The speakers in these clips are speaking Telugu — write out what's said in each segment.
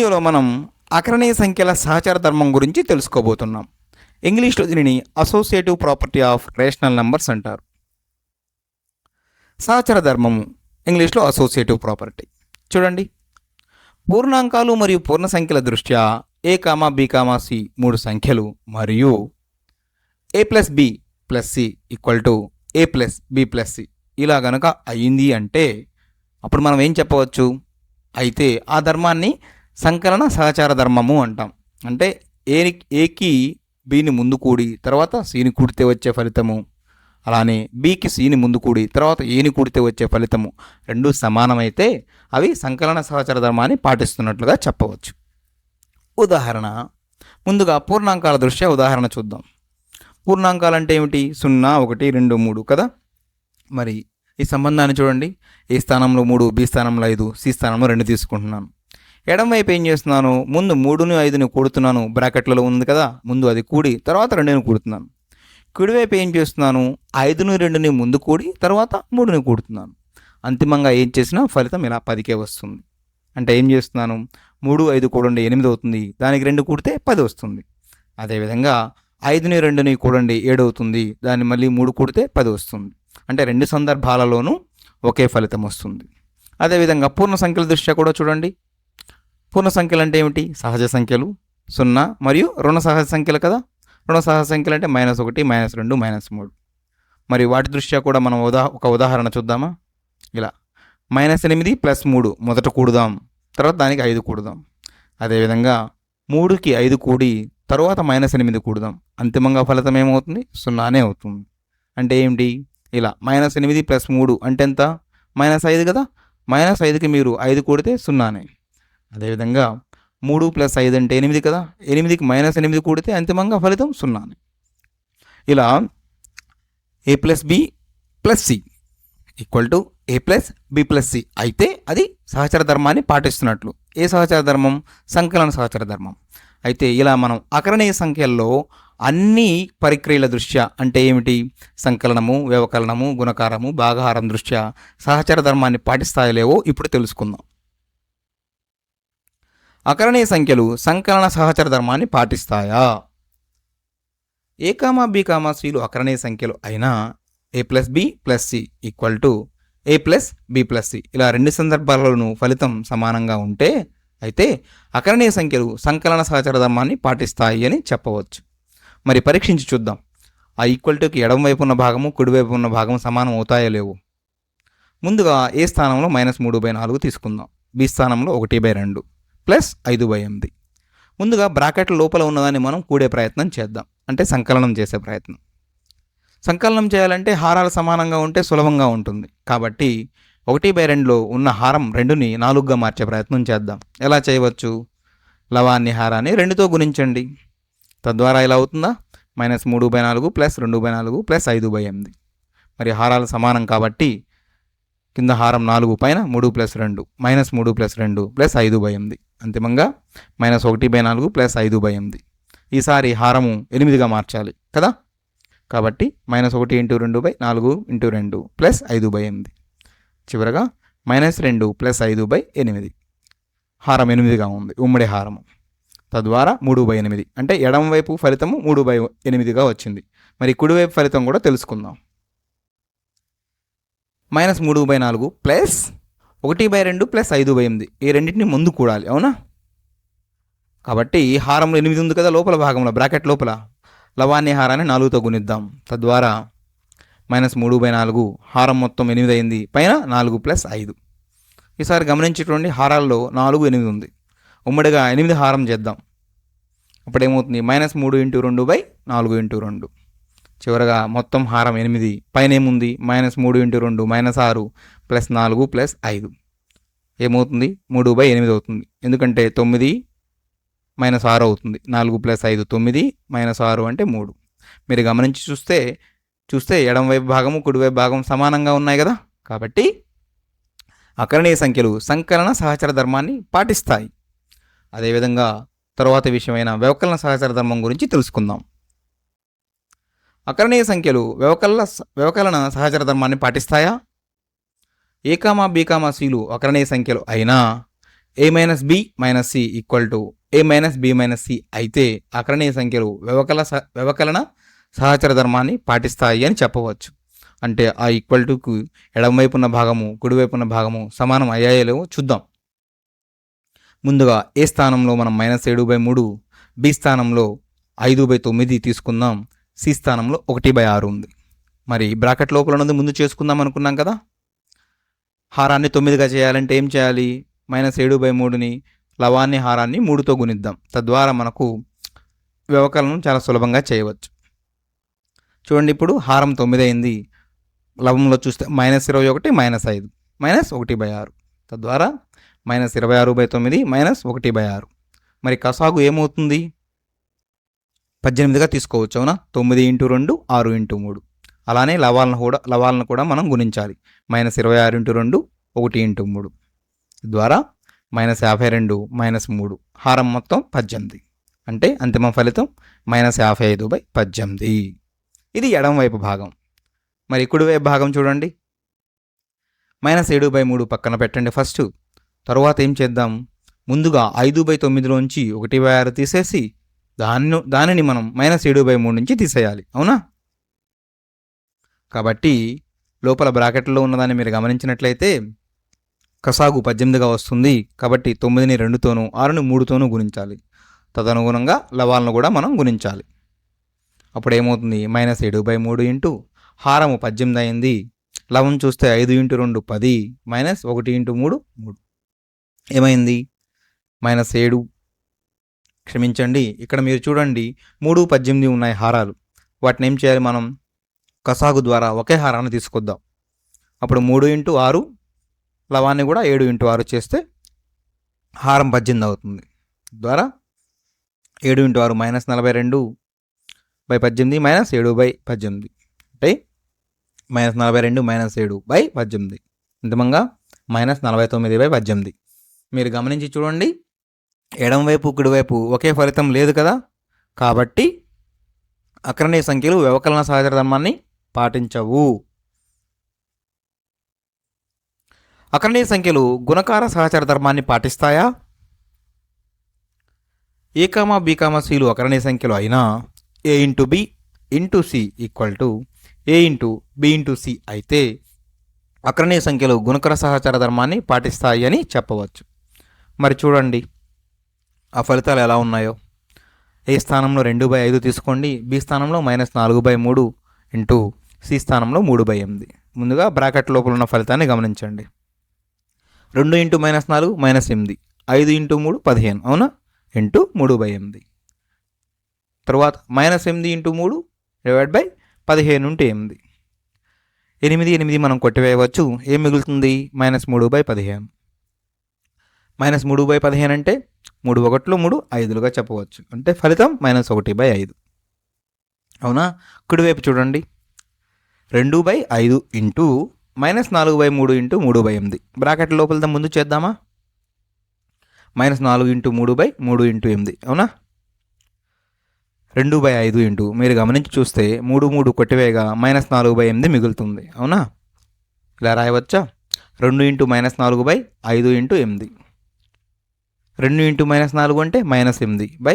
వీడియోలో మనం అకరణీయ సంఖ్యల సహచర ధర్మం గురించి తెలుసుకోబోతున్నాం. ఇంగ్లీష్లో దీనిని associative property of rational numbers అంటారు. సహచర ధర్మము ఇంగ్లీష్లో అసోసియేటివ్ ప్రాపర్టీ. చూడండి, పూర్ణాంకాలు మరియు పూర్ణ సంఖ్యల దృష్ట్యా A comma B comma C మూడు సంఖ్యలు మరియు A plus B plus C equal to A plus B plus C ఇలా గనక అయ్యింది అంటే అప్పుడు మనం ఏం చెప్పవచ్చు? అయితే ఆ ధర్మాన్ని సంకలన సహచార ధర్మము అంటాం. అంటే ఏకి బిని ముందు కూడి తర్వాత సిని కూడితే వచ్చే ఫలితము, అలానే బికి సిని ముందు కూడి తర్వాత ఏని కూడితే వచ్చే ఫలితము రెండు సమానమైతే అవి సంకలన సహచార ధర్మాన్ని పాటిస్తున్నట్లుగా చెప్పవచ్చు. ఉదాహరణ, ముందుగా పూర్ణాంకాల దృష్ట్యా ఉదాహరణ చూద్దాం. పూర్ణాంకాలు అంటే ఏమిటి? 0, 1, 2, 3 కదా. మరి ఈ సంబంధాన్ని చూడండి. ఏ స్థానంలో 3, బి స్థానంలో 5, సి స్థానంలో 2 తీసుకుంటున్నాను. ఎడం వైపు ఏం చేస్తున్నాను? ముందు 3ని 5ని కూడుతున్నాను, బ్రాకెట్లలో ఉంది కదా, ముందు అది కూడి తర్వాత 2ని కూడుతున్నాను. కుడివైపు ఏం చేస్తున్నాను? 5ని 2ని ముందు కూడి తర్వాత 3ని కూడుతున్నాను. అంతిమంగా ఏం చేసినా ఫలితం ఇలా 10కే వస్తుంది. అంటే ఏం చేస్తున్నాను? 3, 5 కూడండి 8 అవుతుంది, దానికి 2 కూడితే 10 వస్తుంది. అదేవిధంగా 5ని 2ని కూడండి 7 అవుతుంది, దాన్ని మళ్ళీ 3 కూడితే 10 వస్తుంది. అంటే రెండు సందర్భాలలోనూ ఒకే ఫలితం వస్తుంది. అదేవిధంగా పూర్ణ సంఖ్యల దృష్ట్యా కూడా చూడండి. పూర్ణ సంఖ్యలు అంటే ఏమిటి? సహజ సంఖ్యలు 0 మరియు రుణ సహజ సంఖ్యలు కదా. రుణ సహజ సంఖ్యలు అంటే -1, -2, -3. మరి వాటి దృష్ట్యా కూడా మనం ఒక ఉదాహరణ చూద్దామా? ఇలా -8 + 3 మొదట కూడుదాం, తర్వాత దానికి 5 కూడుదాం. అదేవిధంగా 3కి 5 కూడి తర్వాత -8 కూడుదాం. అంతిమంగా ఫలితం ఏమవుతుంది? 0నే అవుతుంది. అంటే ఏమిటి? ఇలా -8 + 3 అంటే ఎంత? -5 కదా. -5కి మీరు 5 కూడితే 0నే. అదేవిధంగా 3 + 5 అంటే 8 కదా. 8కి -8 కూడితే అంతిమంగా ఫలితం 0నే. ఇలా A plus B plus C equal to A plus B plus C అయితే అది సహచర ధర్మాన్ని పాటిస్తున్నట్లు. ఏ సహచర ధర్మం? సంకలన సహచర ధర్మం. అయితే ఇలా మనం అకరణీయ సంఖ్యల్లో అన్ని పరిక్రియల దృష్ట్యా అంటే ఏమిటి? సంకలనము, వ్యవకలనము, గుణకారము, భాగహారం దృష్ట్యా సహచర ధర్మాన్ని పాటిస్తాయలేవో ఇప్పుడు తెలుసుకుందాం. అకరణీయ సంఖ్యలు సంకలన సహచర ధర్మాన్ని పాటిస్తాయా? ఏ కామా బి కామా సిలు అకరణీయ సంఖ్యలు అయినా A plus B plus C equal to A plus B plus C ఇలా రెండు సందర్భాలలోనూ ఫలితం సమానంగా ఉంటే అయితే అకరణీయ సంఖ్యలు సంకలన సహచర ధర్మాన్ని పాటిస్తాయి అని చెప్పవచ్చు. మరి పరీక్షించి చూద్దాం. ఆ ఈక్వల్ టుకి ఎడమ వైపు ఉన్న భాగము కుడివైపు ఉన్న భాగం సమానం అవుతాయో లేవు. ముందుగా ఏ స్థానంలో -3/4 తీసుకుందాం. బి స్థానంలో 1/2 ప్లస్ 5/8. ముందుగా బ్రాకెట్ల లోపల ఉన్నదాన్ని మనం కూడే ప్రయత్నం చేద్దాం, అంటే సంకలనం చేసే ప్రయత్నం. సంకలనం చేయాలంటే హారాలు సమానంగా ఉంటే సులభంగా ఉంటుంది. కాబట్టి 1/2లో ఉన్న హారం 2ని 4గా మార్చే ప్రయత్నం చేద్దాం. ఎలా చేయవచ్చు? లవాన్ని హారాన్ని 2తో గుణించండి. తద్వారా ఇలా అవుతుందా? -3/4 ప్లస్ 2/4 ప్లస్ 5/8. మరి హారాలు సమానం కాబట్టి కింద హారం 4 పైన 3 + 2 -3 + 2 ప్లస్ 5/8. అంతిమంగా -1/4 ప్లస్ 5/8. ఈసారి హారము 8గా మార్చాలి కదా. కాబట్టి -1 × 2/4 × 2 ప్లస్ 5/8. చివరగా -2 ప్లస్ 5/8. హారం 8గా ఉంది, ఉమ్మడి హారము. తద్వారా 3/8 అంటే ఎడమ వైపు ఫలితము 3/8గా వచ్చింది. మరి కుడివైపు ఫలితం కూడా తెలుసుకుందాం. -3/4 ప్లస్ 1/2 ప్లస్ 5/8 ఈ రెండింటిని ముందు కూడాలి, అవునా? కాబట్టి హారంలో 8 ఉంది కదా లోపల భాగంలో, బ్రాకెట్ లోపల. లవాన్ని హారాన్ని 4తో గుణిద్దాం. తద్వారా -3/4 హారం మొత్తం 8 అయింది, పైన 4 ప్లస్ 5. ఈసారి గమనించేటువంటి హారాల్లో 4, 8 ఉంది. ఉమ్మడిగా 8 హారం చేద్దాం. అప్పుడేమవుతుంది? -3 × 2/4 × 2. చివరగా మొత్తం హారం 8, పైన ఏముంది? -3 × 2 -6 ప్లస్ 4 ప్లస్ 5 ఏమవుతుంది? 3/8 అవుతుంది. ఎందుకంటే 9 - 6 అవుతుంది. 4 ప్లస్ 5 9 -6 అంటే 3. మీరు గమనించి చూస్తే ఎడమ వైపు భాగము కుడివైపు భాగం సమానంగా ఉన్నాయి కదా. కాబట్టి అకరణీయ సంఖ్యలు సంకలన సహచర ధర్మాన్ని పాటిస్తాయి. అదేవిధంగా తరువాత విషయమైన వ్యవకలన సహచర ధర్మం గురించి తెలుసుకుందాం. అకరణీయ సంఖ్యలు వ్యవకలన సహచర ధర్మాన్ని పాటిస్తాయా? ఏ కామా బి కామా సిలు అకరణీయ సంఖ్యలు అయినా A minus B minus C equal to A minus B minus C అయితే అకరణీయ సంఖ్యలు వ్యవకలన సహచర ధర్మాన్ని పాటిస్తాయి అని చెప్పవచ్చు. అంటే ఆ ఈక్వల్ టుకు ఎడమవైపు ఉన్న భాగము కుడివైపు ఉన్న భాగము సమానం అయ్యాయో లేవో చూద్దాం. ముందుగా ఏ స్థానంలో మనం -7/3, బి స్థానంలో 5/9 తీసుకుందాం, సి స్థానంలో 1/6 ఉంది. మరి బ్రాకెట్ లోపల ఉన్నది ముందు చేసుకుందాం అనుకున్నాం కదా. హారాన్ని 9గా చేయాలంటే ఏం చేయాలి? -7/3ని లవాన్ని హారాన్ని 3తో గుణిద్దాం. తద్వారా మనకు వ్యవకలనం చాలా సులభంగా చేయవచ్చు. చూడండి, ఇప్పుడు హారం 9 అయింది. లవంలో చూస్తే -21 -5 -1/6. తద్వారా -26/9 -1/6. మరి కసాగు ఏమవుతుంది? 18గా తీసుకోవచ్చు, అవునా? 9 × 2 6 × 3. అలానే లవాలను కూడా మనం గుణించాలి. -26 × 2 1 × 3 ద్వారా -52 -3 హారం మొత్తం 18. అంటే అంతిమ ఫలితం -55/18. ఇది ఎడమవైపు భాగం. మరి కుడివైపు భాగం చూడండి. -7/3 పక్కన పెట్టండి ఫస్ట్. తరువాత ఏం చేద్దాం? ముందుగా 5/9లోంచి 1/6 తీసేసి దానిని మనం -7/3 నుంచి తీసేయాలి, అవునా? కాబట్టి లోపల బ్రాకెట్లో ఉన్నదాన్ని మీరు గమనించినట్లయితే కసాగు 18గా వస్తుంది. కాబట్టి 9ని 2తోనూ 6ని 3తోనూ గుణించాలి. తదనుగుణంగా లవాలను కూడా మనం గుణించాలి. అప్పుడు ఏమవుతుంది? -7/3 ఇంటూ హారము 18 అయింది. లవం చూస్తే 5 × 2 10 -1 × 3 3 ఏమైంది? -7. క్షమించండి, ఇక్కడ మీరు చూడండి 3, 18 ఉన్నాయి హారాలు. వాటిని ఏం చేయాలి? మనం కసాగు ద్వారా ఒకే హారాన్ని తీసుకొద్దాం. అప్పుడు 3 × 6 లవాన్ని కూడా 7 × 6 చేస్తే హారం 18 అవుతుంది. ద్వారా 7 × 6 -42/18 -7/18 అంటే -42 -7/18 అంతిమంగా -49/18. మీరు గమనించి చూడండి, ఎడమవైపు కుడివైపు ఒకే ఫలితం లేదు కదా. కాబట్టి అకరణీయ సంఖ్యలు వ్యవకలన సహచర ధర్మాన్ని పాటించవు. అకరణీయ సంఖ్యలు గుణకార సహచర ధర్మాన్ని పాటిస్తాయా? ఏ కామా బి కామా సిలు అకరణీయ సంఖ్యలు అయినా a × b × c equal to a × b × c అయితే అకరణీయ సంఖ్యలు గుణకార సహచర ధర్మాన్ని పాటిస్తాయి అని చెప్పవచ్చు. మరి చూడండి ఆ ఫలితాలు ఎలా ఉన్నాయో. ఏ స్థానంలో 2/5 తీసుకోండి, బి స్థానంలో -4/3 ఇంటూ సి స్థానంలో 3/8. ముందుగా బ్రాకెట్ లోపల ఉన్న ఫలితాన్ని గమనించండి. 2 × -4 -8, 5 × 3 15, అవునా? ఇంటూ 3/8. తర్వాత -8 × 3 /15 ఉంటే 8. 8 మనం కొట్టివేయవచ్చు. ఏం మిగులుతుంది? -3/15. -3/15 అంటే 3 1 3 5లుగా చెప్పవచ్చు. అంటే ఫలితం -1/5, అవునా? కుడివైపు చూడండి. 2/5 ఇంటూ -4/3 ఇంటూ 3/8. బ్రాకెట్ లోపల ముందు చేద్దామా? -4 × 3/3 ఇంటూ 8, అవునా? 2/5 ఇంటూ మీరు గమనించి చూస్తే 3 3 కొట్టివేయగా -4/8 మిగులుతుంది, అవునా? ఇలా రాయవచ్చా? 2 × -4/5 ఇంటూ 8. 2 × -4 అంటే -8/5 ×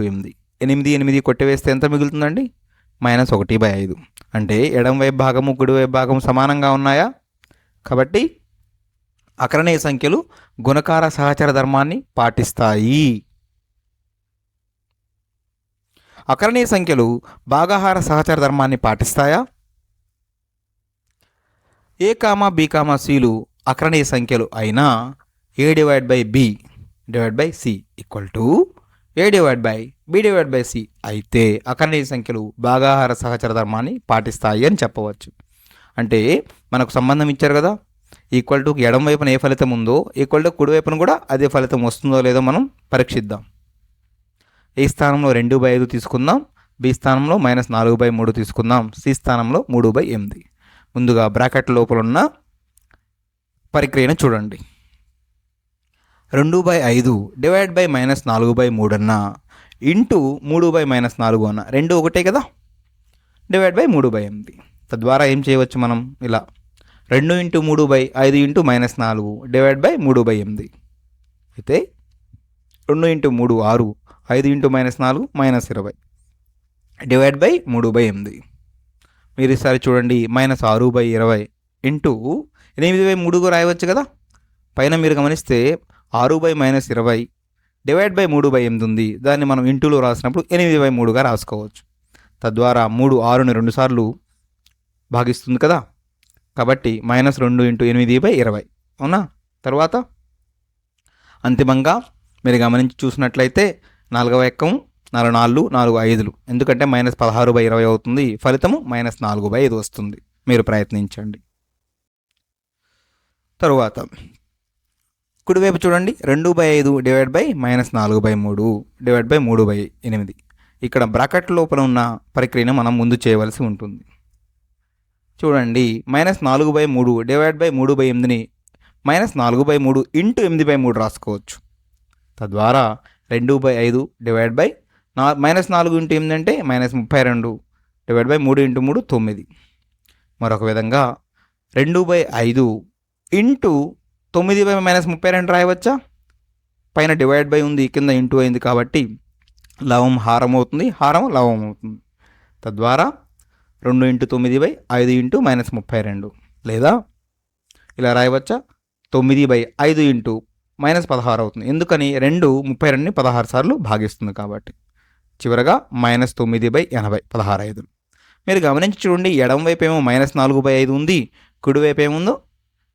8. 8 కొట్టివేస్తే ఎంత మిగులుతుందండి? -1/5. అంటే ఎడమవైపు భాగము కుడివైపు భాగము సమానంగా ఉన్నాయా? కాబట్టి అకరణీయ సంఖ్యలు గుణకార సహచర ధర్మాన్ని పాటిస్తాయి. అకరణీయ సంఖ్యలు భాగాహార సహచర ధర్మాన్ని పాటిస్తాయా? ఏ కామా బి కామా సిలు అకరణీయ సంఖ్యలు అయినా a/b/c ఈక్వల్ టు a/b/c అయితే అకరణీయ సంఖ్యలు భాగాహార సహచర ధర్మాన్ని పాటిస్తాయి అని చెప్పవచ్చు. అంటే మనకు సంబంధం ఇచ్చారు కదా, ఈక్వల్ టుకి ఎడమ వైపున ఏ ఫలితం ఉందో ఈక్వల్ టు కుడి వైపున కూడా అదే ఫలితం వస్తుందో లేదో మనం పరీక్షిద్దాం. ఏ స్థానంలో 2/5 తీసుకుందాం, బి స్థానంలో -4/3 తీసుకుందాం, సి స్థానంలో 3/8. ముందుగా బ్రాకెట్ లోపల ఉన్న ప్రక్రియను చూడండి. 2/5 -4/3 అన్న ఇంటూ 3/-4 అన్న 2 ఒకటే కదా, /3/8. తద్వారా ఏం చేయవచ్చు మనం? ఇలా 2 × 3/5 × -4 /3/8. అయితే 2 ఇంటూ 3 6, 5 ఇంటూ -4 -20 డివైడ్ బై 3/8. మీరు ఈసారి చూడండి -6/20 ఇంటూ 8/3గా రాయవచ్చు కదా. పైన మీరు గమనిస్తే 6/-20 డివైడ్ బై 3/8 ఉంది. దాన్ని మనం ఇంటూలో రాసినప్పుడు 8/3గా రాసుకోవచ్చు. తద్వారా 3 6ని 2 సార్లు భాగిస్తుంది కదా. కాబట్టి -2 ఇంటూ 8/20 అవునా. తర్వాత అంతిమంగా మీరు గమనించి చూసినట్లయితే 4వ ఎక్కం 4 4 4 5 ఎందుకంటే -16/20 అవుతుంది. ఫలితము -4/5 వస్తుంది. మీరు ప్రయత్నించండి. తరువాత కుడివైపు చూడండి 2/5 డివైడ్ బై -4/3 డివైడ్ బై 3/8. ఇక్కడ బ్రాకెట్ లోపల ఉన్న ప్రక్రియను మనం ముందు చేయవలసి ఉంటుంది. చూడండి -4/3 డివైడ్ బై 3/8ని -4/3 ఇంటూ 8/3 రాసుకోవచ్చు. తద్వారా 2/5 డివైడ్ బై -4 ఇంటూ 8 అంటే -32 డివైడ్ బై 3 ఇంటూ 3 9. మరొక విధంగా 2/5 ఇంటూ 9/-32 రాయవచ్చా. పైన డివైడ్ బై ఉంది, కింద ఇంటూ అయింది కాబట్టి లవం హారం అవుతుంది, హారం లవం అవుతుంది. తద్వారా 2 ఇంటూ 9/5 ఇంటూ -32 లేదా ఇలా రాయవచ్చా 9/5 ఇంటూ -16 అవుతుంది. ఎందుకని 2 32ని 16 సార్లు భాగిస్తుంది కాబట్టి. చివరగా -9/80 16/5. మీరు గమనించి చూడండి ఎడమవైపు ఏమో -4/5 ఉంది, కుడివైపు ఏముందో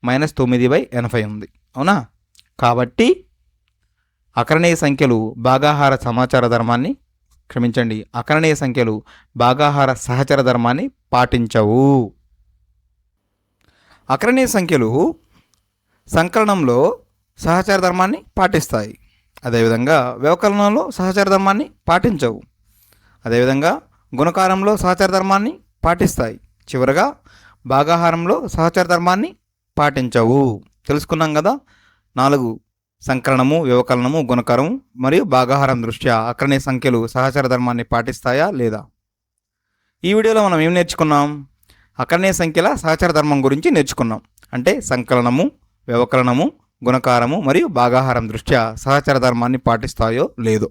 -9/80 ఉంది అవునా. కాబట్టి అకరణీయ సంఖ్యలు భాగాహార సమాచార ధర్మాన్ని అకరణీయ సంఖ్యలు భాగాహార సహచర ధర్మాన్ని పాటించవు. అకరణీయ సంఖ్యలు సంకలనంలో సహచర ధర్మాన్ని పాటిస్తాయి. అదేవిధంగా వ్యవకలనంలో సహచర ధర్మాన్ని పాటించవు. అదేవిధంగా గుణకారంలో సహచర ధర్మాన్ని పాటిస్తాయి. చివరగా భాగాహారంలో సహచర ధర్మాన్ని పాటించవు. తెలుసుకున్నాం కదా. 4 సంకలనము, వ్యవకలనము, గుణకారము మరియు భాగాహారం దృష్ట్యా అకరణీయ సంఖ్యలు సహచర ధర్మాన్ని పాటిస్తాయా లేదా. ఈ వీడియోలో మనం ఏం నేర్చుకున్నాం? అకరణీయ సంఖ్యల సహచర ధర్మం గురించి నేర్చుకున్నాం. అంటే సంకలనము, వ్యవకలనము, గుణకారము మరియు భాగాహారం దృష్ట్యా సహచర ధర్మాన్ని పాటిస్తాయో లేదో.